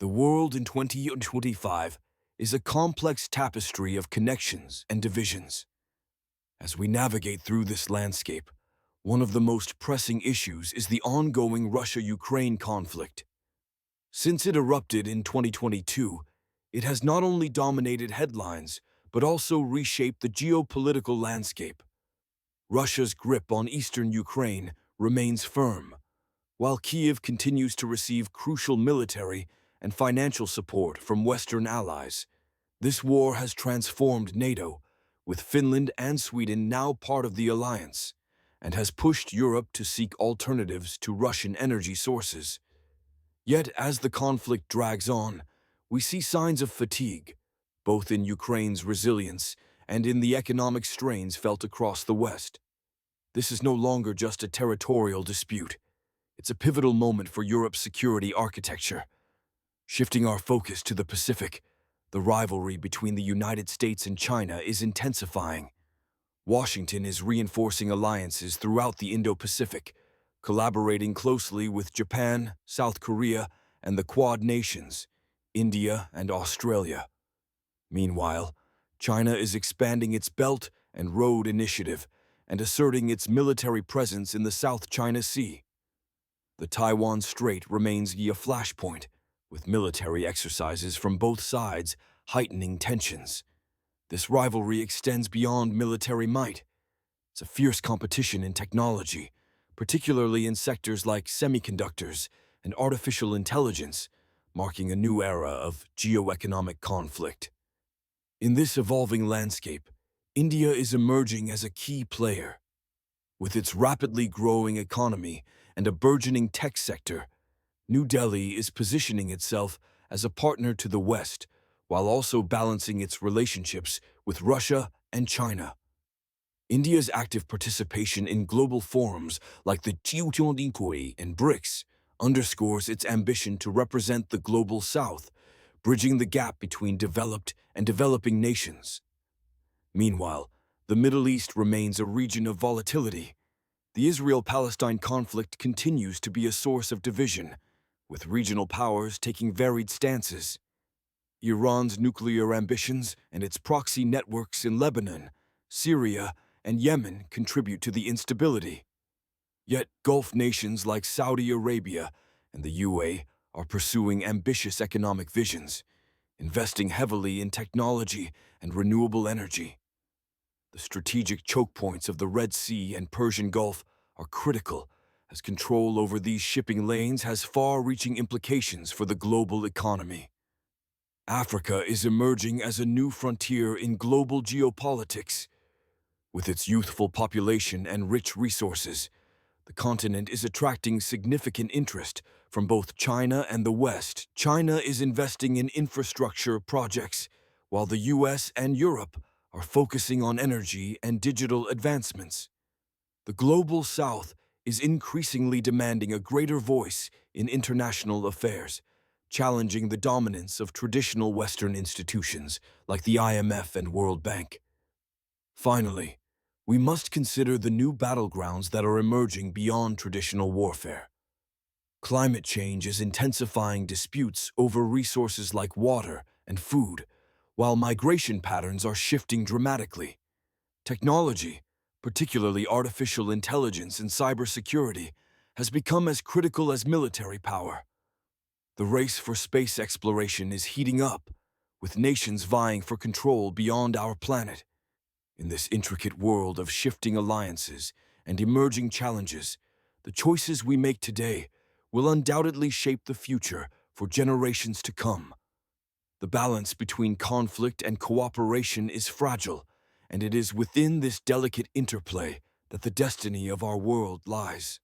The world in 2025 is a complex tapestry of connections and divisions. As we navigate through this landscape, one of the most pressing issues is the ongoing Russia-Ukraine conflict. Since it erupted in 2022, it has not only dominated headlines, but also reshaped the geopolitical landscape. Russia's grip on eastern Ukraine remains firm, while Kyiv continues to receive crucial military and financial support from Western allies. This war has transformed NATO, with Finland and Sweden now part of the alliance, and has pushed Europe to seek alternatives to Russian energy sources. Yet, as the conflict drags on, we see signs of fatigue, both in Ukraine's resilience and in the economic strains felt across the West. This is no longer just a territorial dispute. It's a pivotal moment for Europe's security architecture. Shifting our focus to the Pacific, the rivalry between the United States and China is intensifying. Washington is reinforcing alliances throughout the Indo-Pacific, collaborating closely with Japan, South Korea, and the Quad nations, India and Australia. Meanwhile, China is expanding its Belt and Road Initiative and asserting its military presence in the South China Sea. The Taiwan Strait remains a flashpoint, with military exercises from both sides heightening tensions. This rivalry extends beyond military might. It's a fierce competition in technology, particularly in sectors like semiconductors and artificial intelligence, marking a new era of geoeconomic conflict. In this evolving landscape, India is emerging as a key player. With its rapidly growing economy and a burgeoning tech sector, New Delhi is positioning itself as a partner to the West, while also balancing its relationships with Russia and China. India's active participation in global forums like the Geopolitics and BRICS underscores its ambition to represent the global South, bridging the gap between developed and developing nations. Meanwhile, the Middle East remains a region of volatility. The Israel-Palestine conflict continues to be a source of division, with regional powers taking varied stances. Iran's nuclear ambitions and its proxy networks in Lebanon, Syria, and Yemen contribute to the instability. Yet Gulf nations like Saudi Arabia and the UAE are pursuing ambitious economic visions, investing heavily in technology and renewable energy. The strategic choke points of the Red Sea and Persian Gulf are critical, as control over these shipping lanes has far-reaching implications for the global economy. Africa is emerging as a new frontier in global geopolitics. With its youthful population and rich resources, the continent is attracting significant interest from both China and the West. China is investing in infrastructure projects, while the US and Europe are focusing on energy and digital advancements. The global South is increasingly demanding a greater voice in international affairs, challenging the dominance of traditional Western institutions like the IMF and World Bank. Finally, we must consider the new battlegrounds that are emerging beyond traditional warfare. Climate change is intensifying disputes over resources like water and food, while migration patterns are shifting dramatically. Technology, particularly artificial intelligence and cybersecurity, has become as critical as military power. The race for space exploration is heating up, with nations vying for control beyond our planet. In this intricate world of shifting alliances and emerging challenges, the choices we make today will undoubtedly shape the future for generations to come. The balance between conflict and cooperation is fragile, and it is within this delicate interplay that the destiny of our world lies.